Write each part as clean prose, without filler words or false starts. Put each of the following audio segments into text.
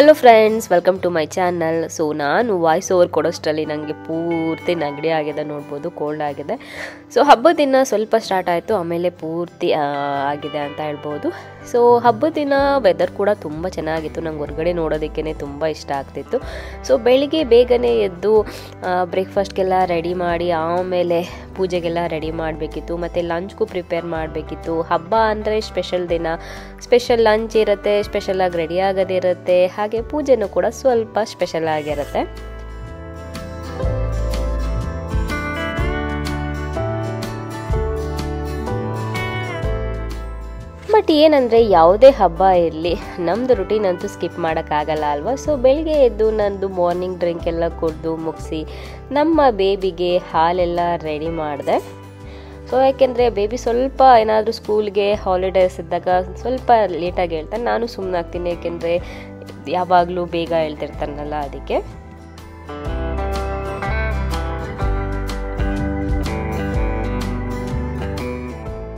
Hello friends, welcome to my channel. So ನಾನು voice over ಕೊಡೋಷ್ಟರಲ್ಲಿ ನನಗೆ ಪೂರ್ತಿ ನೆಗಡಿ ಆಗಿದೆ, ನೋಡ್ಬೋದು, ಕೋಲ್ಡ್ ಆಗಿದೆ. ಸೊ ಹಬ್ಬದ ದಿನ ಸ್ವಲ್ಪ ಸ್ಟಾರ್ಟ್ ಆಯಿತು, ಆಮೇಲೆ ಪೂರ್ತಿ ಆಗಿದೆ ಅಂತ ಹೇಳ್ಬೋದು. ಸೊ ಹಬ್ಬದ ದಿನ ವೆದರ್ ಕೂಡ ತುಂಬ ಚೆನ್ನಾಗಿತ್ತು, ನಂಗೆ ಹೊರಗಡೆ ನೋಡೋದಕ್ಕೇ ತುಂಬ ಇಷ್ಟ ಆಗ್ತಿತ್ತು. ಸೊ ಬೆಳಿಗ್ಗೆ ಬೇಗನೆ ಎದ್ದು ಬ್ರೇಕ್ಫಾಸ್ಟ್ಗೆಲ್ಲ ರೆಡಿ ಮಾಡಿ ಆಮೇಲೆ ಪೂಜೆಗೆಲ್ಲ ರೆಡಿ ಮಾಡಬೇಕಿತ್ತು, ಮತ್ತು ಲಂಚ್ಗೂ ಪ್ರಿಪೇರ್ ಮಾಡಬೇಕಿತ್ತು. ಹಬ್ಬ ಅಂದರೆ ಸ್ಪೆಷಲ್ ದಿನ, ಸ್ಪೆಷಲ್ ಲಂಚ್ ಇರುತ್ತೆ, ಸ್ಪೆಷಲಾಗಿ ರೆಡಿ ಆಗೋದಿರುತ್ತೆ, ಹಾಗೆ ಪೂಜೆನೂ ಕೂಡ ಸ್ವಲ್ಪ ಸ್ಪೆಷಲ್ ಆಗಿರುತ್ತೆ. ಬಟ್ ಏನಂದರೆ ಯಾವುದೇ ಹಬ್ಬ ಇರಲಿ ನಮ್ಮದು ರುಟೀನ್ ಅಂತೂ ಸ್ಕಿಪ್ ಮಾಡೋಕ್ಕಾಗಲ್ಲ ಅಲ್ವಾ. ಸೊ ಬೆಳಿಗ್ಗೆ ಎದ್ದು ನಂದು ಮಾರ್ನಿಂಗ್ ಡ್ರಿಂಕ್ ಎಲ್ಲ ಕುಡಿದು ಮುಗಿಸಿ ನಮ್ಮ ಬೇಬಿಗೆ ಹಾಲೆಲ್ಲ ರೆಡಿ ಮಾಡಿದೆ. ಸೊ ಯಾಕೆಂದರೆ ಬೇಬಿ ಸ್ವಲ್ಪ ಏನಾದರೂ ಸ್ಕೂಲ್ಗೆ ಹಾಲಿಡೇಸ್ ಇದ್ದಾಗ ಸ್ವಲ್ಪ ಲೇಟಾಗಿ ಹೇಳ್ತಾನೆ, ನಾನು ಸುಮ್ಮನೆ ಆಗ್ತೀನಿ, ಯಾಕೆಂದರೆ ಯಾವಾಗಲೂ ಬೇಗ ಹೇಳ್ತಿರ್ತಾನಲ್ಲ ಅದಕ್ಕೆ.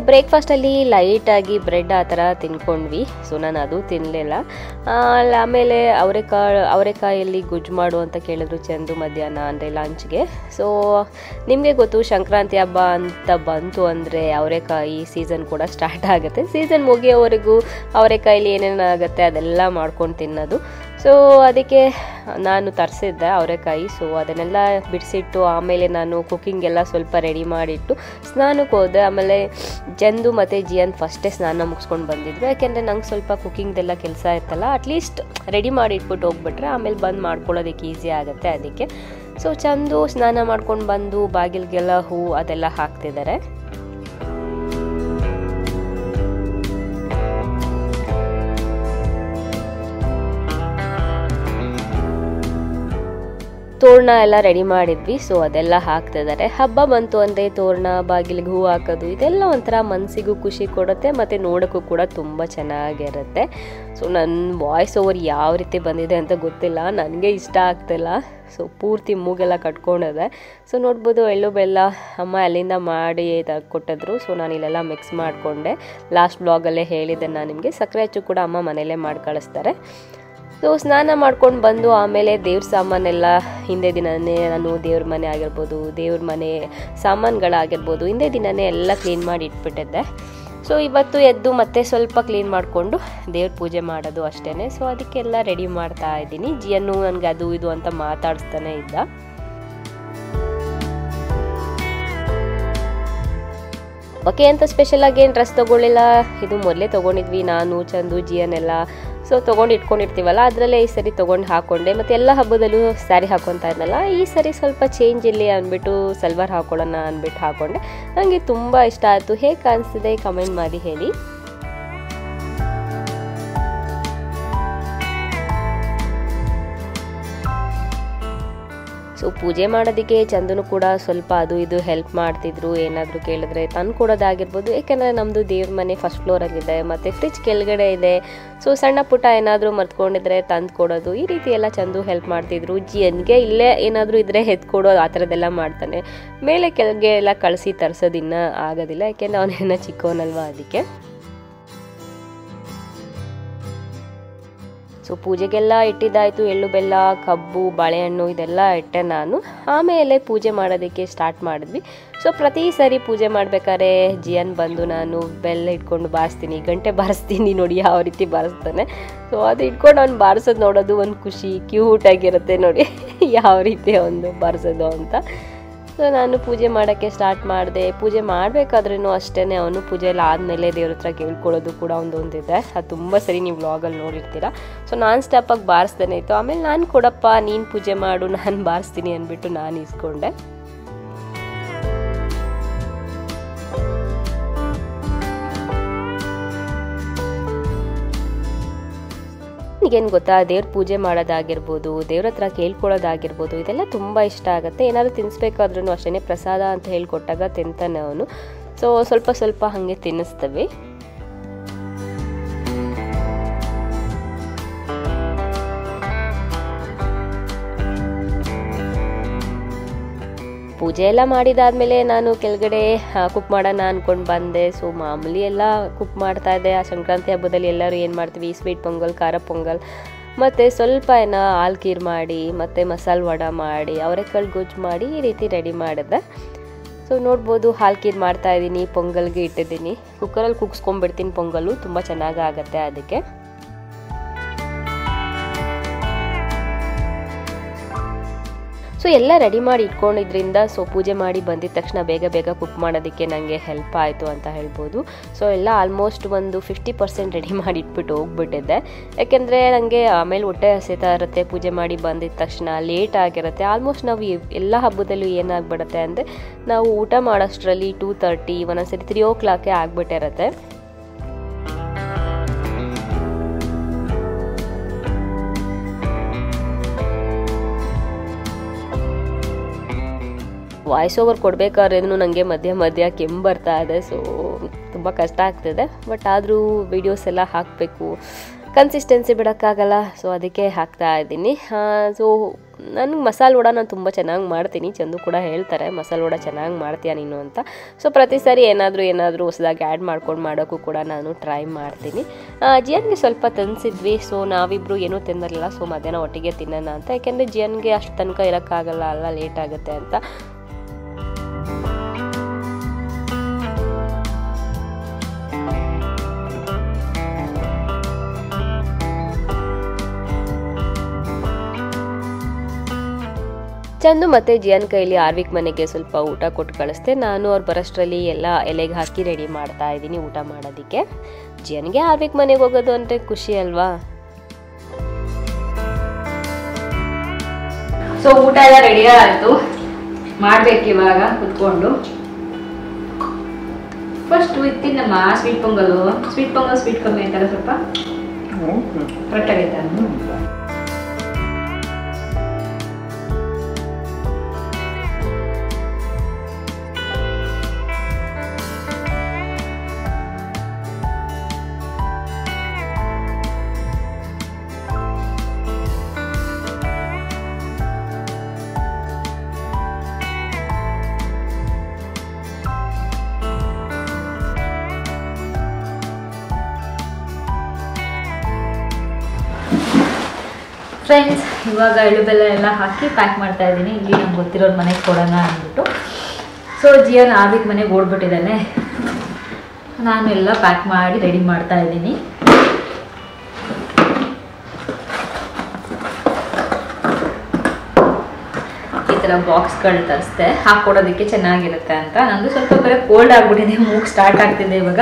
ಬ್ರೇಕ್ಫಾಸ್ಟಲ್ಲಿ ಲೈಟಾಗಿ ಬ್ರೆಡ್ ಆ ಥರ ತಿನ್ಕೊಂಡ್ವಿ. ಸೊ ನಾನು ಅದು ತಿನ್ನಲಿಲ್ಲ. ಆಮೇಲೆ ಅವರೆಕಾಯಲ್ಲಿ ಗೊಜ್ಜು ಮಾಡು ಅಂತ ಕೇಳಿದ್ರು ಚಂದು ಮಧ್ಯಾಹ್ನ ಅಂದರೆ ಲಂಚ್ಗೆ. ಸೊ ನಿಮಗೆ ಗೊತ್ತು, ಸಂಕ್ರಾಂತಿ ಹಬ್ಬ ಅಂತ ಬಂತು ಅಂದರೆ ಅವರೆಕಾಯಿ ಸೀಸನ್ ಕೂಡ ಸ್ಟಾರ್ಟ್ ಆಗುತ್ತೆ. ಸೀಸನ್ ಮುಗಿಯೋವರೆಗೂ ಅವರೆಕಾಯಲ್ಲಿ ಏನೇನಾಗುತ್ತೆ ಅದೆಲ್ಲ ಮಾಡ್ಕೊಂಡು ತಿನ್ನೋದು. ಸೊ ಅದಕ್ಕೆ ನಾನು ತರಿಸಿದ್ದೆ ಅವರೆಕಾಯಿ. ಸೊ ಅದನ್ನೆಲ್ಲ ಬಿಡಿಸಿಟ್ಟು ಆಮೇಲೆ ನಾನು ಕುಕ್ಕಿಂಗೆಲ್ಲ ಸ್ವಲ್ಪ ರೆಡಿ ಮಾಡಿಟ್ಟು ಸ್ನಾನಕ್ಕೆ ಹೋದೆ. ಆಮೇಲೆ ಚಂದು ಮತ್ತು ಜಿಯನ್ ಫಸ್ಟೇ ಸ್ನಾನ ಮುಗಿಸ್ಕೊಂಡು ಬಂದಿದ್ರು, ಯಾಕೆಂದರೆ ನಂಗೆ ಸ್ವಲ್ಪ ಕುಕ್ಕಿಂಗ್ದೆಲ್ಲ ಕೆಲಸ ಇರ್ತಲ್ಲ, ಅಟ್ಲೀಸ್ಟ್ ರೆಡಿ ಮಾಡಿ ಇಟ್ಬಿಟ್ಟು ಹೋಗ್ಬಿಟ್ರೆ ಆಮೇಲೆ ಬಂದು ಮಾಡ್ಕೊಳ್ಳೋದಕ್ಕೆ ಈಸಿ ಆಗುತ್ತೆ ಅದಕ್ಕೆ. ಸೊ ಚಂದು ಸ್ನಾನ ಮಾಡ್ಕೊಂಡು ಬಂದು ಬಾಗಿಲಿಗೆಲ್ಲ ಹೂವು ಅದೆಲ್ಲ ಹಾಕ್ತಿದ್ದಾರೆ. ತೋರಣ ಎಲ್ಲ ರೆಡಿ ಮಾಡಿದ್ವಿ. ಸೊ ಅದೆಲ್ಲ ಹಾಕ್ತಿದ್ದಾರೆ. ಹಬ್ಬ ಬಂತು ಅಂದರೆ ತೋರಣ, ಬಾಗಿಲಿಗೆ ಹೂ ಹಾಕೋದು, ಇದೆಲ್ಲ ಒಂಥರ ಮನಸ್ಸಿಗೂ ಖುಷಿ ಕೊಡುತ್ತೆ, ಮತ್ತು ನೋಡೋಕ್ಕೂ ಕೂಡ ತುಂಬ ಚೆನ್ನಾಗಿರುತ್ತೆ. ಸೊ ನನ್ನ ವಾಯ್ಸ್ ಓವರ್ ಯಾವ ರೀತಿ ಬಂದಿದೆ ಅಂತ ಗೊತ್ತಿಲ್ಲ, ನನಗೆ ಇಷ್ಟ ಆಗ್ತಿಲ್ಲ. ಸೊ ಪೂರ್ತಿ ಮೂಗೆಲ್ಲ ಕಟ್ಕೊಂಡಿದೆ. ಸೊ ನೋಡ್ಬೋದು, ಎಳ್ಳು ಬೆಲ್ಲ ಅಮ್ಮ ಅಲ್ಲಿಂದ ಮಾಡಿ ಕೊಟ್ಟಿದ್ರು. ಸೊ ನಾನು ಇಲ್ಲೆಲ್ಲ ಮಿಕ್ಸ್ ಮಾಡಿಕೊಂಡೆ. ಲಾಸ್ಟ್ ಬ್ಲಾಗಲ್ಲೇ ಹೇಳಿದ್ದೆ ನಾನು ನಿಮಗೆ. ಸಕ್ಕರೆ ಅಚ್ಚು ಕೂಡ ಅಮ್ಮ ಮನೆಯಲ್ಲೇ ಮಾಡಿ ಕಳಿಸ್ತಾರೆ. ಸೊ ಸ್ನಾನ ಮಾಡ್ಕೊಂಡು ಬಂದು ಆಮೇಲೆ ದೇವ್ರ ಸಾಮಾನೆಲ್ಲ ಹಿಂದೆ ದಿನವೇ ನಾನು ದೇವ್ರ ಮನೆ ಆಗಿರ್ಬೋದು, ದೇವ್ರ ಮನೆ ಸಾಮಾನುಗಳಾಗಿರ್ಬೋದು ಹಿಂದೆ ದಿನವೇ ಎಲ್ಲ ಕ್ಲೀನ್ ಮಾಡಿ ಇಟ್ಬಿಟ್ಟಿದ್ದೆ. ಸೊ ಇವತ್ತು ಎದ್ದು ಮತ್ತೆ ಸ್ವಲ್ಪ ಕ್ಲೀನ್ ಮಾಡಿಕೊಂಡು ದೇವ್ರ ಪೂಜೆ ಮಾಡೋದು ಅಷ್ಟೇ. ಸೊ ಅದಕ್ಕೆಲ್ಲ ರೆಡಿ ಮಾಡ್ತಾ ಇದ್ದೀನಿ. ಜಿಯನ್ನು ನನಗೆ ಅದು ಇದು ಅಂತ ಮಾತಾಡಿಸ್ತಾನೆ ಇದ್ದ. ಹಬ್ಬಕ್ಕೆ ಅಂತ ಸ್ಪೆಷಲಾಗಿ ಏನು ಡ್ರೆಸ್ ತೊಗೊಳ್ಳಿಲ್ಲ, ಇದು ಮೊದಲೇ ತೊಗೊಂಡಿದ್ವಿ ನಾನು, ಚಂದು, ಜಿಯನ್ನೆಲ್ಲ. ಸೊ ತೊಗೊಂಡು ಇಟ್ಕೊಂಡಿರ್ತೀವಲ್ಲ, ಅದರಲ್ಲೇ ಈ ಸರಿ ತೊಗೊಂಡು ಹಾಕ್ಕೊಂಡೆ. ಮತ್ತು ಎಲ್ಲ ಹಬ್ಬದಲ್ಲೂ ಸ್ಯಾರಿ ಹಾಕ್ಕೊತಾ ಇದ್ನಲ್ಲ, ಈ ಸರಿ ಸ್ವಲ್ಪ ಚೇಂಜ್ ಇಲ್ಲಿ ಅಂದ್ಬಿಟ್ಟು ಸಲ್ವಾರ್ ಹಾಕ್ಕೊಳ್ಳೋಣ ಅಂದ್ಬಿಟ್ಟು ಹಾಕ್ಕೊಂಡೆ. ನನಗೆ ತುಂಬ ಇಷ್ಟ ಆಯಿತು. ಹೇಗೆ ಕಾಣಿಸ್ತಿದೆ ಕಮೆಂಟ್ ಮಾಡಿ ಹೇಳಿ. ಸೊ ಪೂಜೆ ಮಾಡೋದಕ್ಕೆ ಚಂದನು ಕೂಡ ಸ್ವಲ್ಪ ಅದು ಇದು ಹೆಲ್ಪ್ ಮಾಡ್ತಿದ್ರು. ಏನಾದರೂ ಕೇಳಿದ್ರೆ ತಂದು ಕೊಡೋದಾಗಿರ್ಬೋದು, ಏಕೆಂದರೆ ನಮ್ಮದು ದೇವ್ರ ಮನೆ ಫಸ್ಟ್ ಫ್ಲೋರಲ್ಲಿದೆ, ಮತ್ತು ಫ್ರಿಜ್ ಕೆಳಗಡೆ ಇದೆ. ಸೊ ಸಣ್ಣ ಪುಟ್ಟ ಏನಾದರೂ ಮರ್ತ್ಕೊಂಡಿದ್ರೆ ತಂದು ಕೊಡೋದು, ಈ ರೀತಿ ಎಲ್ಲ ಚಂದು ಹೆಲ್ಪ್ ಮಾಡ್ತಿದ್ರು. ಜಿಯನ್ಗೆ ಇಲ್ಲೇ ಏನಾದರೂ ಇದ್ದರೆ ಎತ್ಕೊಡೋದು, ಆ ಥರದ್ದೆಲ್ಲ ಮಾಡ್ತಾನೆ. ಮೇಲೆ ಕೆಳಗೆ ಎಲ್ಲ ಕಳಿಸಿ ತರಿಸೋದು ಇನ್ನೂ ಆಗೋದಿಲ್ಲ, ಯಾಕೆಂದರೆ ಅವನೇನೋ ಚಿಕ್ಕವನಲ್ವ ಅದಕ್ಕೆ. ಸೊ ಪೂಜೆಗೆಲ್ಲ ಇಟ್ಟಿದ್ದಾಯಿತು. ಎಳ್ಳು ಬೆಲ್ಲ, ಕಬ್ಬು, ಬಾಳೆಹಣ್ಣು ಇದೆಲ್ಲ ಇಟ್ಟೆ ನಾನು. ಆಮೇಲೆ ಪೂಜೆ ಮಾಡೋದಕ್ಕೆ ಸ್ಟಾರ್ಟ್ ಮಾಡಿದ್ವಿ. ಸೊ ಪ್ರತಿ ಸರಿ ಪೂಜೆ ಮಾಡಬೇಕಾದ್ರೆ ಜಿಯನ್ ಬಂದು ನಾನು ಬೆಲ್ಲ ಇಟ್ಕೊಂಡು ಬಾರಿಸ್ತೀನಿ, ಗಂಟೆ ಬಾರಿಸ್ತೀನಿ, ನೋಡಿ ಯಾವ ರೀತಿ ಬಾರಿಸ್ತಾನೆ. ಸೊ ಅದು ಇಟ್ಕೊಂಡು ಅವ್ನು ಬಾರಿಸೋದು ನೋಡೋದು ಒಂದು ಖುಷಿ, ಕ್ಯೂಟಾಗಿರುತ್ತೆ ನೋಡಿ ಯಾವ ರೀತಿ ಒಂದು ಬಾರಿಸೋದು ಅಂತ. ಸೊ ನಾನು ಪೂಜೆ ಮಾಡೋಕ್ಕೆ ಸ್ಟಾರ್ಟ್ ಮಾಡಿದೆ. ಪೂಜೆ ಮಾಡಬೇಕಾದ್ರೂ ಅಷ್ಟೇ, ಅವನು ಪೂಜೆ ಎಲ್ಲ ಆದಮೇಲೆ ದೇವ್ರ ಹತ್ರ ಕೇಳ್ಕೊಳ್ಳೋದು ಕೂಡ ಒಂದೊಂದಿದೆ. ಅದು ತುಂಬ ಸರಿ ನೀವು ವ್ಲಾಗಲ್ಲಿ ನೋಡಿರ್ತೀರ. ಸೊ ನಾನ್ ಸ್ಟಾಪಾಗಿ ಬಾರಿಸ್ತಾನೆ ಇತ್ತು. ಆಮೇಲೆ ನಾನು ಕೊಡಪ್ಪ, ನೀನು ಪೂಜೆ ಮಾಡು, ನಾನು ಬಾರಿಸ್ತೀನಿ ಅಂದ್ಬಿಟ್ಟು ನಾನು ಇಸ್ಕೊಂಡೆ. ಈಗೇನು ಗೊತ್ತಾ, ದೇವ್ರ ಪೂಜೆ ಮಾಡೋದಾಗಿರ್ಬೋದು, ದೇವ್ರ ಹತ್ರ ಕೇಳ್ಕೊಳ್ಳೋದಾಗಿರ್ಬೋದು, ಇದೆಲ್ಲ ತುಂಬ ಇಷ್ಟ ಆಗುತ್ತೆ. ಏನಾದರೂ ತಿನ್ನಿಸ್ಬೇಕಾದ್ರೂ ಅಷ್ಟೇ, ಪ್ರಸಾದ ಅಂತ ಹೇಳ್ಕೊಟ್ಟಾಗ ತಿಂತಾನೆ ಅವನು. ಸೊ ಸ್ವಲ್ಪ ಸ್ವಲ್ಪ ಹಾಗೆ ತಿನ್ನಿಸ್ತೇವೆ. ಪೂಜೆ ಎಲ್ಲ ಮಾಡಿದಾದ್ಮೇಲೆ ನಾನು ಕೆಳಗಡೆ ಕುಕ್ ಮಾಡೋಣ ಅಂದ್ಕೊಂಡು ಬಂದೆ. ಸೊ ಮಾಮೂಲಿ ಎಲ್ಲ ಕುಕ್ ಮಾಡ್ತಾ ಇದ್ದೆ. ಆ ಸಂಕ್ರಾಂತಿ ಹಬ್ಬದಲ್ಲಿ ಎಲ್ಲರೂ ಏನು ಮಾಡ್ತೀವಿ, ಸ್ವೀಟ್ ಪೊಂಗಲ್, ಖಾರ ಪೊಂಗಲ್, ಮತ್ತು ಸ್ವಲ್ಪ ಹಾಲು ಖೀರ್ ಮಾಡಿ ಮತ್ತು ಮಸಾಲೆ ವಡೆ ಮಾಡಿ ಅವರೆಕಾಳು ಗೊಜ್ಜು ಮಾಡಿ ಈ ರೀತಿ ರೆಡಿ ಮಾಡಿದೆ. ಸೊ ನೋಡ್ಬೋದು ಹಾಲು ಖೀರ್ ಮಾಡ್ತಾಯಿದ್ದೀನಿ, ಪೊಂಗಲ್ಗೆ ಇಟ್ಟಿದ್ದೀನಿ. ಕುಕ್ಕರಲ್ಲಿ ಕುಗ್ಸ್ಕೊಂಡ್ಬಿಡ್ತೀನಿ ಪೊಂಗಲು, ತುಂಬ ಚೆನ್ನಾಗಿ ಆಗುತ್ತೆ ಅದಕ್ಕೆ. ಸೊ ಎಲ್ಲ ರೆಡಿ ಮಾಡಿ ಇಟ್ಕೊಂಡಿದ್ರಿಂದ ಸೊ ಪೂಜೆ ಮಾಡಿ ಬಂದಿದ ತಕ್ಷಣ ಬೇಗ ಬೇಗ ಕುಕ್ ಮಾಡೋದಕ್ಕೆ ನನಗೆ ಹೆಲ್ಪ್ ಆಯಿತು ಅಂತ ಹೇಳ್ಬೋದು. ಸೊ ಎಲ್ಲ ಆಲ್ಮೋಸ್ಟ್ ಒಂದು 50% ರೆಡಿ ಮಾಡಿ ಇಟ್ಬಿಟ್ಟು ಹೋಗ್ಬಿಟ್ಟಿದ್ದೆ. ಯಾಕೆಂದರೆ ನನಗೆ ಆಮೇಲೆ ಹೊಟ್ಟೆ ಹಸಿತಾ ಇರುತ್ತೆ, ಪೂಜೆ ಮಾಡಿ ಬಂದಿದ ತಕ್ಷಣ ಲೇಟ್ ಆಗಿರುತ್ತೆ. ಆಲ್ಮೋಸ್ಟ್ ನಾವು ಎಲ್ಲ ಹಬ್ಬದಲ್ಲೂ ಏನಾಗ್ಬಿಡುತ್ತೆ ಅಂದರೆ ನಾವು ಊಟ ಮಾಡೋಷ್ಟರಲ್ಲಿ 2:30 ಒಂದೊಂದ್ಸರಿ 3 o'clock ಆಗಿಬಿಟ್ಟಿರುತ್ತೆ. ವಾಯ್ಸ್ ಓವರ್ ಕೊಡಬೇಕಾದ್ರೂ ನನಗೆ ಮಧ್ಯ ಕೆಮ್ಮು ಬರ್ತಾ ಇದೆ. ಸೊ ತುಂಬ ಕಷ್ಟ ಆಗ್ತಿದೆ, ಬಟ್ ಆದರೂ ವೀಡಿಯೋಸ್ ಎಲ್ಲ ಹಾಕಬೇಕು, ಕನ್ಸಿಸ್ಟೆನ್ಸಿ ಬಿಡೋಕ್ಕಾಗಲ್ಲ. ಸೊ ಅದಕ್ಕೆ ಹಾಕ್ತಾ ಇದ್ದೀನಿ. ಸೊ ನನಗೆ ಮಸಾಲೆ ವಡೆ ನಾನು ತುಂಬ ಚೆನ್ನಾಗಿ ಮಾಡ್ತೀನಿ. ಚಂದು ಕೂಡ ಹೇಳ್ತಾರೆ ಮಸಾಲೆ ವಡೆ ಚೆನ್ನಾಗಿ ಮಾಡ್ತೀಯ ನೀನು ಅಂತ. ಸೊ ಪ್ರತಿ ಸಾರಿ ಏನಾದರೂ ಹೊಸದಾಗಿ ಆ್ಯಡ್ ಮಾಡ್ಕೊಂಡು ಮಾಡೋಕ್ಕೂ ಕೂಡ ನಾನು ಟ್ರೈ ಮಾಡ್ತೀನಿ. ಜಿಯನ್ಗೆ ಸ್ವಲ್ಪ ತಿನ್ನಿಸಿದ್ವಿ. ಸೊ ನಾವಿಬ್ಬರು ಏನೂ ತಿನ್ನಲಿಲ್ಲ. ಸೊ ಮಧ್ಯಾಹ್ನ ಒಟ್ಟಿಗೆ ತಿನ್ನೋಣ ಅಂತ, ಯಾಕೆಂದರೆ ಜಿಯನ್ಗೆ ಅಷ್ಟು ತನಕ ಇರೋಕ್ಕಾಗಲ್ಲ ಅಲ್ಲ, ಲೇಟ್ ಆಗುತ್ತೆ ಅಂತ. ಚಂದು ಮತ್ತು ಜಿಯನ್ ಕೈಲಿ ಆರ್ವಿಕ್ ಮನೆಗೆ ಸ್ವಲ್ಪ ಊಟ ಕೊಟ್ಟು ಕಳಿಸ್ದೆ. ನಾನು ಅವ್ರು ಬರೋಷ್ಟರಲ್ಲಿ ಎಲ್ಲ ಎಲೆಗೆ ಹಾಕಿ ರೆಡಿ ಮಾಡ್ತಾ ಇದ್ದೀನಿ ಊಟ ಮಾಡೋದಕ್ಕೆ. ಜಿಯನ್ಗೆ ಆರ್ವಿಕ್ ಮನೆಗೆ ಹೋಗೋದು ಅಂದರೆ ಖುಷಿ ಅಲ್ವಾ. ಸೊ ಊಟ ಎಲ್ಲ ರೆಡಿ ಆಯಿತು, ಮಾಡ್ಬೇಕು ಇವಾಗ ಕುತ್ಕೊಂಡು. ಫಸ್ಟ್ ನಮ್ಮ ಸ್ವೀಟ್ ಪೊಂಗಲ್ ಸ್ವೀಟ್ ಕಮ್ಮಿ ಆಯ್ತಲ್ಲ, ಸ್ವಲ್ಪ ಕರೆಕ್ಟ್ ಆಗೈತೆ. ಫ್ರೆಂಡ್ಸ್, ಇವಾಗ ಎಳ್ಳು ಬೆಲ್ಲ ಎಲ್ಲ ಹಾಕಿ ಪ್ಯಾಕ್ ಮಾಡ್ತಾ ಇದ್ದೀನಿ. ಇಲ್ಲಿ ನಮ್ಗೆ ಗೊತ್ತಿರೋರು ಮನೆಗೆ ಕೊಡೋಣ ಅಂದ್ಬಿಟ್ಟು. ಸೊ ಜಿಯನ್ ಆರ್ವಿಕ್ ಮನೆಗೆ ಓಡ್ಬಿಟ್ಟಿದ್ದಾನೆ. ನಾನು ಎಲ್ಲ ಪ್ಯಾಕ್ ಮಾಡಿ ರೆಡಿ ಮಾಡ್ತಾ ಇದ್ದೀನಿ. ಈ ಥರ ಬಾಕ್ಸ್ಗಳು ತರಿಸ್ದೆ, ಹಾಕ್ಕೊಡೋದಕ್ಕೆ ಚೆನ್ನಾಗಿರುತ್ತೆ ಅಂತ. ನಂದು ಸ್ವಲ್ಪ ಬೇರೆ ಕೋಲ್ಡ್ ಆಗಿಬಿಟ್ಟಿದೆ, ಮೂಗ್ ಸ್ಟಾರ್ಟ್ ಆಗ್ತಿದೆ ಇವಾಗ.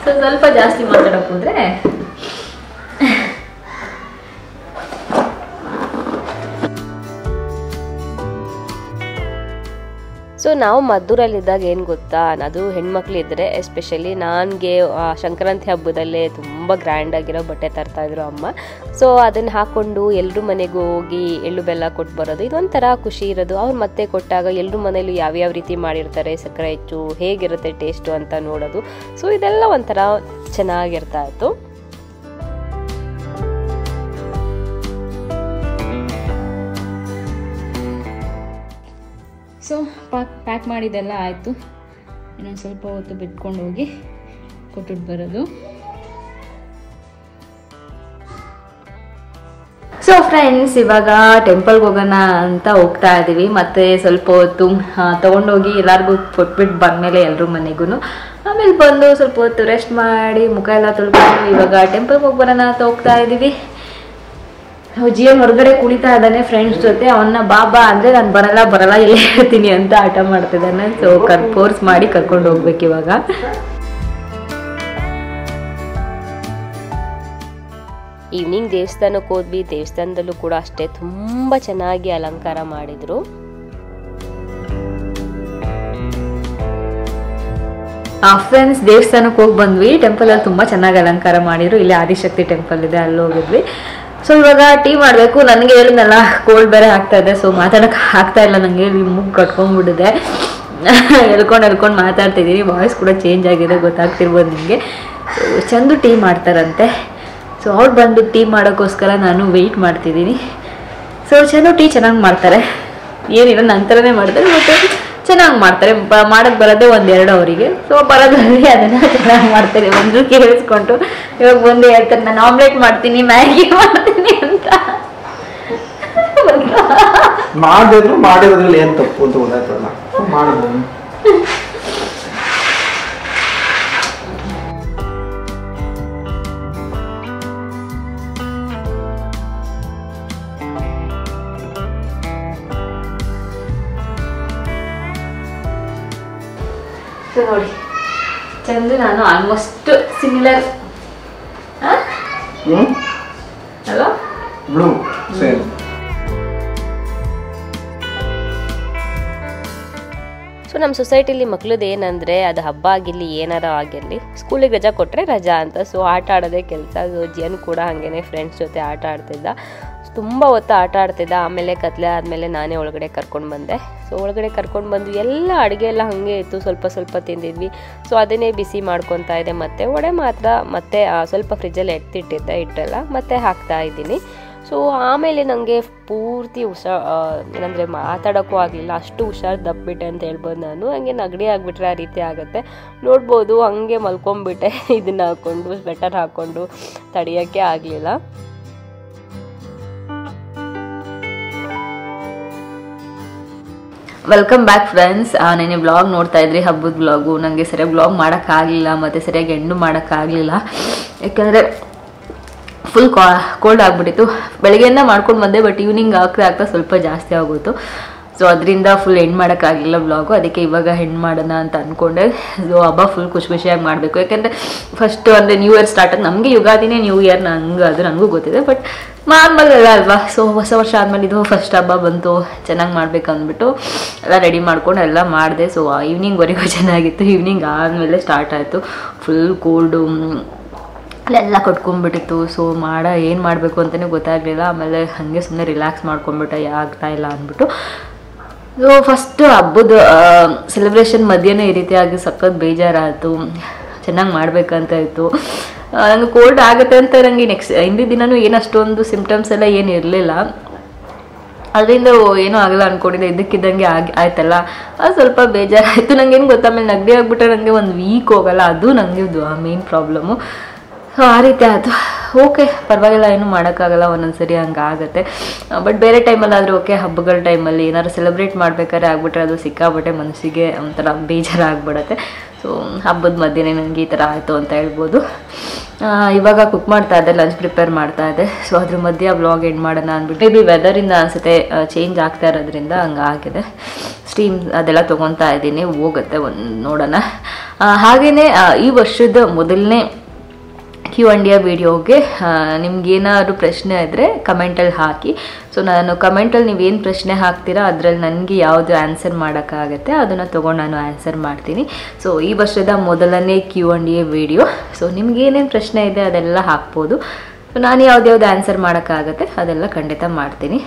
ಸೊ ಸ್ವಲ್ಪ ಜಾಸ್ತಿ ಮಾತಾಡೋಕೆ ಹೋದರೆ ಸೊ ನಾವು ಮದ್ದೂರಲ್ಲಿದ್ದಾಗ ಏನು ಗೊತ್ತಾ, ಅದು ಹೆಣ್ಮಕ್ಳು ಇದ್ದರೆ ಎಸ್ಪೆಷಲಿ ನನಗೆ ಸಂಕ್ರಾಂತಿ ಹಬ್ಬದಲ್ಲೇ ತುಂಬ ಗ್ರ್ಯಾಂಡಾಗಿರೋ ಬಟ್ಟೆ ತರ್ತಾಯಿದ್ರು ಅಮ್ಮ. ಸೊ ಅದನ್ನು ಹಾಕ್ಕೊಂಡು ಎಲ್ಲರೂ ಮನೆಗೂ ಹೋಗಿ ಎಳ್ಳು ಬೆಲ್ಲ ಕೊಟ್ಟು ಬರೋದು, ಇದೊಂಥರ ಖುಷಿ ಇರೋದು. ಅವ್ರು ಮತ್ತೆ ಕೊಟ್ಟಾಗ ಎಲ್ಲರೂ ಮನೇಲಿ ಯಾವ್ಯಾವ ರೀತಿ ಮಾಡಿರ್ತಾರೆ, ಸಕ್ಕರೆ ಹೆಚ್ಚು ಹೇಗಿರುತ್ತೆ ಟೇಸ್ಟು ಅಂತ ನೋಡೋದು. ಸೊ ಇದೆಲ್ಲ ಒಂಥರ ಚೆನ್ನಾಗಿರ್ತಾ ಇತ್ತು. ಸೊ ಪ್ಯಾಕ್ ಮಾಡಿದ್ದೆಲ್ಲ ಆಯಿತು. ಇನ್ನೊಂದು ಸ್ವಲ್ಪ ಹೊತ್ತು ಬಿಟ್ಕೊಂಡು ಹೋಗಿ ಕೊಟ್ಬಿಟ್ಟು ಬರೋದು. ಸೊ ಫ್ರೆಂಡ್ಸ್, ಇವಾಗ ಟೆಂಪಲ್ಗೆ ಹೋಗೋಣ ಅಂತ ಹೋಗ್ತಾ ಇದ್ದೀವಿ. ಮತ್ತು ಸ್ವಲ್ಪ ಹೊತ್ತು ತೊಗೊಂಡೋಗಿ ಎಲ್ಲರಿಗೂ ಕೊಟ್ಬಿಟ್ಟು ಬಂದಮೇಲೆ ಎಲ್ಲರೂ ಮನೆಗೂ ಆಮೇಲೆ ಬಂದು ಸ್ವಲ್ಪ ಹೊತ್ತು ರೆಸ್ಟ್ ಮಾಡಿ ಮುಖ ಎಲ್ಲ ತೊಳ್ಕೊಂಡು ಇವಾಗ ಟೆಂಪಲ್ಗೆ ಹೋಗಿ ಬರೋಣ ಅಂತ ಹೋಗ್ತಾ ಇದ್ದೀವಿ. ಜಿಯನ್ ಹೊರಗಡೆ ಕುಳಿತಾ ಇದ್ದಾನೆ ಫ್ರೆಂಡ್ಸ್ ಜೊತೆ. ಅವನ್ನ ಬಾಬಾ ಅಂದರೆ ನಾನು ಬರಲ್ಲ ಇಲ್ಲೇ ಇರ್ತೀನಿ ಅಂತ ಆಟ ಮಾಡ್ತಿದ್ದಾನೆ. ಸೊ ಫೋರ್ಸ್ ಮಾಡಿ ಕರ್ಕೊಂಡು ಹೋಗ್ಬೇಕು ಇವಾಗ. ಈವ್ನಿಂಗ್ ದೇವಸ್ಥಾನಕ್ಕೆ ಹೋದ್ವಿ. ದೇವಸ್ಥಾನದಲ್ಲೂ ಕೂಡ ಅಷ್ಟೇ ತುಂಬ ಚೆನ್ನಾಗಿ ಅಲಂಕಾರ ಮಾಡಿದರು. ಫ್ರೆಂಡ್ಸ್, ದೇವಸ್ಥಾನಕ್ಕೆ ಹೋಗಿ ಬಂದ್ವಿ. ಟೆಂಪಲಲ್ಲಿ ತುಂಬ ಚೆನ್ನಾಗಿ ಅಲಂಕಾರ ಮಾಡಿದ್ರು. ಇಲ್ಲಿ ಆದಿಶಕ್ತಿ ಟೆಂಪಲ್ ಇದೆ, ಅಲ್ಲಿ ಹೋಗಿದ್ವಿ. ಸೊ ಇವಾಗ ಟೀ ಮಾಡಬೇಕು. ನನಗೆ ಹೇಳಿದ್ನಲ್ಲ ಕೋಲ್ಡ್ ಬೇರೆ ಆಗ್ತಾ ಇದೆ. ಸೊ ಮಾತಾಡೋಕೆ ಆಗ್ತಾ ಇಲ್ಲ, ನನಗೆ ಮೂಗು ಕಟ್ಕೊಂಡ್ಬಿಟ್ಟಿದೆ. ಎಳ್ಕೊಂಡು ಮಾತಾಡ್ತಿದ್ದೀನಿ. ವಾಯ್ಸ್ ಕೂಡ ಚೇಂಜ್ ಆಗಿದೆ, ಗೊತ್ತಾಗ್ತಿರ್ಬೋದು ನಿಮಗೆ. ಸೊ ಚಂದು ಟೀ ಮಾಡ್ತಾರಂತೆ. ಸೊ ಅವ್ರು ಬಂದು ಟೀ ಮಾಡೋಕ್ಕೋಸ್ಕರ ನಾನು ವೆಯ್ಟ್ ಮಾಡ್ತಿದ್ದೀನಿ. ಸೊ ಚಂದು ಟೀ ಚೆನ್ನಾಗಿ ಮಾಡ್ತಾರೆ, ಏನಿಲ್ಲ ನನ್ನ ಥರನೇ ಮಾಡ್ತಾರೆ, ಮತ್ತು ಚೆನ್ನಾಗಿ ಮಾಡ್ತಾರೆ. ಮಾಡೋಕ್ಕೆ ಬರೋದೇ 1-2 ಅವರಿಗೆ. ಸೊ ಬರೋದ್ರಲ್ಲಿ ಅದನ್ನು ಚೆನ್ನಾಗಿ ಮಾಡ್ತಾರೆ. ಒಂದು ಕೇಳಿಸ್ಕೊಂಡು ಇವಾಗ ಬಂದು ಹೇಳ್ತಾರೆ, ನಾನು ಆಮ್ಲೆಟ್ ಮಾಡ್ತೀನಿ, ಮ್ಯಾಗಿ ಮಾಡ್ತೀನಿ ಅಂತ. ಮಾಡಿದ್ರು ಮಾಡಿರೋದ್ರಲ್ಲಿ ಏನು ತಪ್ಪು ಅಂತ ಗೊತ್ತಾಯ್ತಲ್ಲ ಮಾಡಿದ್ರು. ನೋಡಿ ಚಂದ್ರು ನಾನು ಆಲ್ಮೋಸ್ಟ್ ಸಿಮಿಲರ್ ಅಲ್ಲ ಬ್ಲೂ ಸೇಮ್. ಸೊ ನಮ್ಮ ಸೊಸೈಟಿಲಿ ಮಕ್ಳದ್ದು ಏನಂದರೆ ಅದು ಹಬ್ಬ ಆಗಿರಲಿ ಏನಾರ ಆಗಿರಲಿ ಸ್ಕೂಲಿಗೆ ರಜಾ ಕೊಟ್ಟರೆ ರಜಾ ಅಂತ. ಸೊ ಆಟ ಆಡೋದೇ ಕೆಲಸ. ಜನ್ ಕೂಡ ಹಾಗೇನೆ ಫ್ರೆಂಡ್ಸ್ ಜೊತೆ ಆಟ ಆಡ್ತಿದ್ದ, ತುಂಬ ಹೊತ್ತು ಆಟ ಆಡ್ತಿದ್ದ. ಆಮೇಲೆ ಕತ್ಲೆ ಆದಮೇಲೆ ನಾನೇ ಒಳಗಡೆ ಕರ್ಕೊಂಡು ಬಂದೆ. ಸೊ ಒಳಗಡೆ ಕರ್ಕೊಂಡು ಬಂದು ಎಲ್ಲ ಅಡುಗೆ ಎಲ್ಲ ಹಾಗೆ ಇತ್ತು, ಸ್ವಲ್ಪ ಸ್ವಲ್ಪ ತಿಂದಿದ್ವಿ. ಸೊ ಅದನ್ನೇ ಬಿಸಿ ಮಾಡ್ಕೊತಾ ಇದೆ. ಮತ್ತು ವಡೆ ಮಾತ್ರ ಮತ್ತೆ ಸ್ವಲ್ಪ ಫ್ರಿಜ್ಜಲ್ಲಿ ಎತ್ತಿಟ್ಟಿದ್ದೆ, ಹಿಟ್ಟೆಲ್ಲ ಮತ್ತೆ ಹಾಕ್ತಾ ಇದ್ದೀನಿ. ಸೊ ಆಮೇಲೆ ನನಗೆ ಪೂರ್ತಿ ಏನಂದರೆ ಮಾತಾಡೋಕ್ಕೂ ಆಗಲಿಲ್ಲ, ಅಷ್ಟು ಹುಷಾರು ದಬ್ಬಿಟ್ಟೆ ಅಂತ ಹೇಳ್ಬೋದು ನಾನು. ಹಂಗೆ ನೆಗಡಿ ಆಗಿಬಿಟ್ರೆ ಆ ರೀತಿ ಆಗುತ್ತೆ ನೋಡ್ಬೋದು. ಹಂಗೆ ಮಲ್ಕೊಂಡ್ಬಿಟ್ಟೆ ಇದನ್ನು ಹಾಕ್ಕೊಂಡು, ಸ್ವೆಟರ್ ಹಾಕ್ಕೊಂಡು, ತಡೆಯೋಕ್ಕೆ ಆಗಲಿಲ್ಲ. Welcome back friends. ನೆನೆ ವ್ಲಾಗ್ ನೋಡ್ತಾ ಇದ್ರಿ, ಹಬ್ಬದ ವ್ಲಾಗು. ನನಗೆ ಸರಿಯಾಗಿ ವ್ಲಾಗ್ ಮಾಡೋಕ್ಕಾಗಲಿಲ್ಲ ಮತ್ತು ಸರಿಯಾಗಿ ಎಂಡು ಮಾಡೋಕ್ಕಾಗಲಿಲ್ಲ, ಯಾಕಂದರೆ ಫುಲ್ ಕೋಲ್ಡ್ ಆಗಿಬಿಟ್ಟಿತ್ತು. ಬೆಳಗ್ಗೆಯಿಂದ ಮಾಡ್ಕೊಂಡು ಬಂದೆ, ಬಟ್ ಈವ್ನಿಂಗ್ ಆಗ್ತಾ ಸ್ವಲ್ಪ ಜಾಸ್ತಿ ಆಗೋಯ್ತು. ಸೊ ಅದರಿಂದ ಫುಲ್ ಎಂಡ್ ಮಾಡೋಕ್ಕಾಗಲಿಲ್ಲ ವ್ಲಾಗು. ಅದಕ್ಕೆ ಇವಾಗ ಎಂಡ್ ಮಾಡೋಣ ಅಂತ ಅಂದ್ಕೊಂಡೆ. ಸೊ ಹಬ್ಬ ಫುಲ್ ಖುಷಿಯಾಗಿ ಮಾಡಬೇಕು, ಯಾಕೆಂದರೆ ಫಸ್ಟು ಅಂದರೆ ನ್ಯೂ ಇಯರ್ ಸ್ಟಾರ್ಟ್ ಆಗಿ ನಮಗೆ ಯುಗಾದಿನೇ ನ್ಯೂ ಇಯರ್, ಅದು ನನಗೂ ಗೊತ್ತಿದೆ. ಬಟ್ ನಾರ್ಮಲ್ ಎಲ್ಲ ಅಲ್ವಾ. ಸೊ ಹೊಸ ವರ್ಷ ಆದಮೇಲೆ ಇದು ಫಸ್ಟ್ ಹಬ್ಬ ಬಂತು, ಚೆನ್ನಾಗಿ ಮಾಡಬೇಕು ಅಂದ್ಬಿಟ್ಟು ಎಲ್ಲ ರೆಡಿ ಮಾಡ್ಕೊಂಡು ಎಲ್ಲ ಮಾಡಿದೆ. ಸೊ ಈವ್ನಿಂಗ್ವರೆಗೂ ಚೆನ್ನಾಗಿತ್ತು. ಈವ್ನಿಂಗ್ ಆದಮೇಲೆ ಸ್ಟಾರ್ಟ್ ಆಯಿತು ಫುಲ್ ಕೋಲ್ಡು, ಅಲ್ಲೆಲ್ಲ ಕೊಟ್ಕೊಂಡ್ಬಿಟ್ಟಿತ್ತು. ಸೊ ಏನು ಮಾಡಬೇಕು ಅಂತಲೇ ಗೊತ್ತಾಗಲಿಲ್ಲ. ಆಮೇಲೆ ಹಾಗೆ ಸುಮ್ಮನೆ ರಿಲ್ಯಾಕ್ಸ್ ಮಾಡ್ಕೊಂಡ್ಬಿಟ್ಟೆ, ಆಗ್ತಾಯಿಲ್ಲ ಅಂದ್ಬಿಟ್ಟು. ಸೊ ಫಸ್ಟು ಹಬ್ಬದ ಸೆಲೆಬ್ರೇಷನ್ ಮಧ್ಯೆನೇ ಈ ರೀತಿಯಾಗಿ ಸಖತ್ ಬೇಜಾರಾಯಿತು. ಚೆನ್ನಾಗಿ ಮಾಡಬೇಕಂತ ಇತ್ತು. ನನಗೆ ಕೋಲ್ಡ್ ಆಗುತ್ತೆ ಅಂತ ನನಗೆ ಹಿಂದಿನ ದಿನವೂ ಏನು ಅಷ್ಟೊಂದು ಸಿಮ್ಟಮ್ಸ್ ಎಲ್ಲ ಏನು ಇರಲಿಲ್ಲ. ಅದರಿಂದ ಏನೂ ಆಗಲ್ಲ ಅಂದ್ಕೊಂಡಿದ್ದೆ, ಇದ್ದಕ್ಕಿದ್ದಂಗೆ ಆಯ್ತಲ್ಲ, ಅದು ಸ್ವಲ್ಪ ಬೇಜಾರಾಯಿತು. ನನಗೇನು ಗೊತ್ತಾ, ಆಮೇಲೆ ನೆಗಡಿ ಆಗಿಬಿಟ್ರೆ ನನಗೆ ಒಂದು ವೀಕ್ ಹೋಗಲ್ಲ, ಅದು ನನಗೆ ಮೇನ್ ಪ್ರಾಬ್ಲಮ್ಮು. ಸೊ ಆ ರೀತಿ ಆಯಿತು. ಓಕೆ, ಪರವಾಗಿಲ್ಲ, ಏನೂ ಮಾಡೋಕ್ಕಾಗಲ್ಲ, ಒಂದೊಂದು ಸರಿ ಹಂಗೆ ಆಗುತ್ತೆ. ಬಟ್ ಬೇರೆ ಟೈಮಲ್ಲಾದರೂ ಓಕೆ, ಹಬ್ಬಗಳ ಟೈಮಲ್ಲಿ ಏನಾದ್ರು ಸೆಲೆಬ್ರೇಟ್ ಮಾಡ್ಬೇಕಾದ್ರೆ ಆಗಿಬಿಟ್ರೆ ಅದು ಸಿಕ್ಕಾಬಿಟ್ಟೆ ಮನಸ್ಸಿಗೆ ಒಂಥರ ಬೇಜಾರಾಗ್ಬಿಡುತ್ತೆ. ಸೊ ಹಬ್ಬದ ಮಧ್ಯೆ ನನಗೆ ಈ ಥರ ಆಯಿತು ಅಂತ ಹೇಳ್ಬೋದು. ಇವಾಗ ಕುಕ್ ಮಾಡ್ತಾ ಇದ್ದೆ, ಲಂಚ್ ಪ್ರಿಪೇರ್ ಮಾಡ್ತಾ ಇದ್ದೆ. ಸೊ ಅದ್ರ ಮಧ್ಯೆ ವ್ಲಾಗ್ ಎಂಡ್ ಮಾಡೋಣ ಅಂದ್ಬಿಟ್ಟು, ಮೇ ಬಿ ವೆದರಿಂದ ಅನಿಸುತ್ತೆ ಚೇಂಜ್ ಆಗ್ತಾ ಇರೋದ್ರಿಂದ ಹಂಗಾಗಿದೆ. ಸ್ಟೀಮ್ ಅದೆಲ್ಲ ತೊಗೊತಾ ಇದ್ದೀನಿ, ಹೋಗುತ್ತೆ ಒಂದು ನೋಡೋಣ. ಹಾಗೆಯೇ ಈ ವರ್ಷದ ಮೊದಲನೇ Q&A ವಿಡಿಯೋಗೆ ನಿಮ್ಗೇನಾದ್ರು ಪ್ರಶ್ನೆ ಇದ್ದರೆ ಕಮೆಂಟಲ್ಲಿ ಹಾಕಿ. ಸೊ ನಾನು ಕಮೆಂಟಲ್ಲಿ ನೀವೇನು ಪ್ರಶ್ನೆ ಹಾಕ್ತೀರಾ ಅದರಲ್ಲಿ ನನಗೆ ಯಾವುದು ಆನ್ಸರ್ ಮಾಡೋಕ್ಕಾಗತ್ತೆ ಅದನ್ನು ತೊಗೊಂಡು ನಾನು ಆನ್ಸರ್ ಮಾಡ್ತೀನಿ. ಸೊ ಈ ವರ್ಷದ ಮೊದಲನೇ Q&A ವಿಡಿಯೋ. ಸೊ ನಿಮ್ಗೇನೇನು ಪ್ರಶ್ನೆ ಇದೆ ಅದೆಲ್ಲ ಹಾಕ್ಬೋದು. ಸೊ ನಾನು ಯಾವ್ದು ಆನ್ಸರ್ ಮಾಡೋಕ್ಕಾಗತ್ತೆ ಅದೆಲ್ಲ ಖಂಡಿತ ಮಾಡ್ತೀನಿ.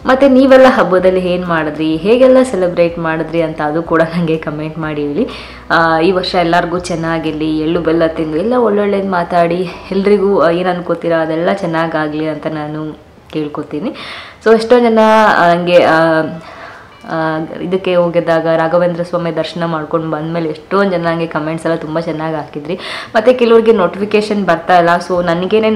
ಮತ್ತು ನೀವೆಲ್ಲ ಹಬ್ಬದಲ್ಲಿ ಏನು ಮಾಡಿದ್ರಿ, ಹೇಗೆಲ್ಲ ಸೆಲೆಬ್ರೇಟ್ ಮಾಡಿದ್ರಿ ಅಂತ ಅದು ಕೂಡ ನನಗೆ ಕಮೆಂಟ್ ಮಾಡಿ ಹೇಳಿ. ಈ ವರ್ಷ ಎಲ್ಲರಿಗೂ ಚೆನ್ನಾಗಿರಲಿ, ಎಳ್ಳು ಬೆಲ್ಲ ತಿಂದು ಎಲ್ಲ ಒಳ್ಳೊಳ್ಳೇದು ಮಾತಾಡಿ ಎಲ್ರಿಗೂ ಏನು ಅನ್ಕೋತೀರಾ ಅದೆಲ್ಲ ಚೆನ್ನಾಗಾಗಲಿ ಅಂತ ನಾನು ಕೇಳ್ಕೊತೀನಿ. ಸೊ ಎಷ್ಟೋ ಜನ ನನಗೆ ಇದಕ್ಕೆ ಹೋಗಿದ್ದಾಗ ರಾಘವೇಂದ್ರ ಸ್ವಾಮಿ ದರ್ಶನ ಮಾಡ್ಕೊಂಡು ಬಂದಮೇಲೆ ಎಷ್ಟೊಂದು ಜನ ನನಗೆ ಕಮೆಂಟ್ಸ್ ಎಲ್ಲ ತುಂಬ ಚೆನ್ನಾಗಿ ಹಾಕಿದ್ರಿ. ಮತ್ತು ಕೆಲವ್ರಿಗೆ ನೋಟಿಫಿಕೇಷನ್ ಬರ್ತಾಯಿಲ್ಲ. ಸೊ ನನಗೇನೆ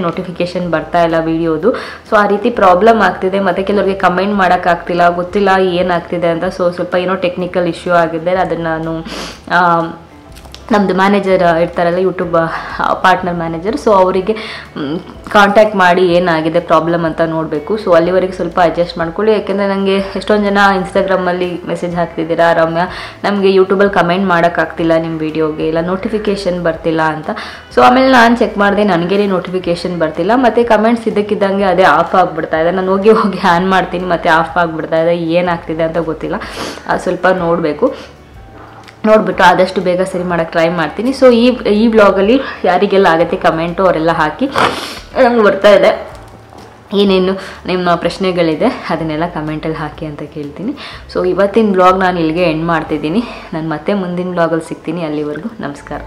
ನೋಟಿಫಿಕೇಷನ್ ಬರ್ತಾಯಿಲ್ಲ ವೀಡಿಯೋದು. ಸೊ ಆ ರೀತಿ ಪ್ರಾಬ್ಲಮ್ ಆಗ್ತಿದೆ. ಮತ್ತು ಕೆಲವ್ರಿಗೆ ಕಮೆಂಟ್ ಮಾಡೋಕ್ಕಾಗ್ತಿಲ್ಲ, ಗೊತ್ತಿಲ್ಲ ಏನಾಗ್ತಿದೆ ಅಂತ. ಸೊ ಸ್ವಲ್ಪ ಏನೋ ಟೆಕ್ನಿಕಲ್ ಇಶ್ಯೂ ಆಗಿದೆ. ಅದನ್ನು ನಾನು ನಮ್ಮದು ಮ್ಯಾನೇಜರ್ ಇರ್ತಾರಲ್ಲ, ಯೂಟ್ಯೂಬ್ ಪಾರ್ಟ್ನರ್ ಮ್ಯಾನೇಜರ್, ಸೊ ಅವರಿಗೆ ಕಾಂಟ್ಯಾಕ್ಟ್ ಮಾಡಿ ಏನಾಗಿದೆ ಪ್ರಾಬ್ಲಮ್ ಅಂತ ನೋಡಬೇಕು. ಸೊ ಅಲ್ಲಿವರೆಗೆ ಸ್ವಲ್ಪ ಅಡ್ಜಸ್ಟ್ ಮಾಡ್ಕೊಳ್ಳಿ. ಯಾಕೆಂದರೆ ನನಗೆ ಎಷ್ಟೊಂದು ಜನ ಇನ್ಸ್ಟಾಗ್ರಾಮಲ್ಲಿ ಮೆಸೇಜ್ ಹಾಕ್ತಿದ್ದೀರಾ, ರಮ್ಯಾ ನಮಗೆ ಯೂಟ್ಯೂಬಲ್ಲಿ ಕಮೆಂಟ್ ಮಾಡೋಕ್ಕಾಗ್ತಿಲ್ಲ ನಿಮ್ಮ ವೀಡಿಯೋಗೆ, ಇಲ್ಲ ನೋಟಿಫಿಕೇಷನ್ ಬರ್ತಿಲ್ಲ ಅಂತ. ಸೊ ಆಮೇಲೆ ನಾನು ಚೆಕ್ ಮಾಡಿದೆ, ನನಗೇ ನೋಟಿಫಿಕೇಷನ್ ಬರ್ತಿಲ್ಲ. ಮತ್ತು ಕಮೆಂಟ್ಸ್ ಇದ್ದಕ್ಕಿದ್ದಂಗೆ ಅದೇ ಆಫ್ ಆಗಿಬಿಡ್ತಾ ಇದೆ. ನಾನು ಹೋಗಿ ಆನ್ ಮಾಡ್ತೀನಿ, ಮತ್ತು ಆಫ್ ಆಗಿಬಿಡ್ತಾ ಇದೆ. ಏನಾಗ್ತಿದೆ ಅಂತ ಗೊತ್ತಿಲ್ಲ, ಸ್ವಲ್ಪ ನೋಡಿಬಿಟ್ಟು ಆದಷ್ಟು ಬೇಗ ಸರಿ ಮಾಡೋಕ್ಕೆ ಟ್ರೈ ಮಾಡ್ತೀನಿ. ಸೊ ಈ ವ್ಲಾಗಲ್ಲಿ ಯಾರಿಗೆಲ್ಲ ಆಗುತ್ತೆ ಕಮೆಂಟು ಅವರೆಲ್ಲ ಹಾಕಿ. ನಮ್ಗೆ ಬರ್ತಾ ಇದೆ ಏನೇನು ನಿಮ್ಮ ಪ್ರಶ್ನೆಗಳಿದೆ ಅದನ್ನೆಲ್ಲ ಕಮೆಂಟಲ್ಲಿ ಹಾಕಿ ಅಂತ ಕೇಳ್ತೀನಿ. ಸೊ ಇವತ್ತಿನ ವ್ಲಾಗ್ ನಾನು ಇಲ್ಲಿಗೆ ಎಂಡ್ ಮಾಡ್ತಿದ್ದೀನಿ. ನಾನು ಮತ್ತೆ ಮುಂದಿನ ವ್ಲಾಗಲ್ಲಿ ಸಿಗ್ತೀನಿ. ಅಲ್ಲಿವರೆಗೂ ನಮಸ್ಕಾರ.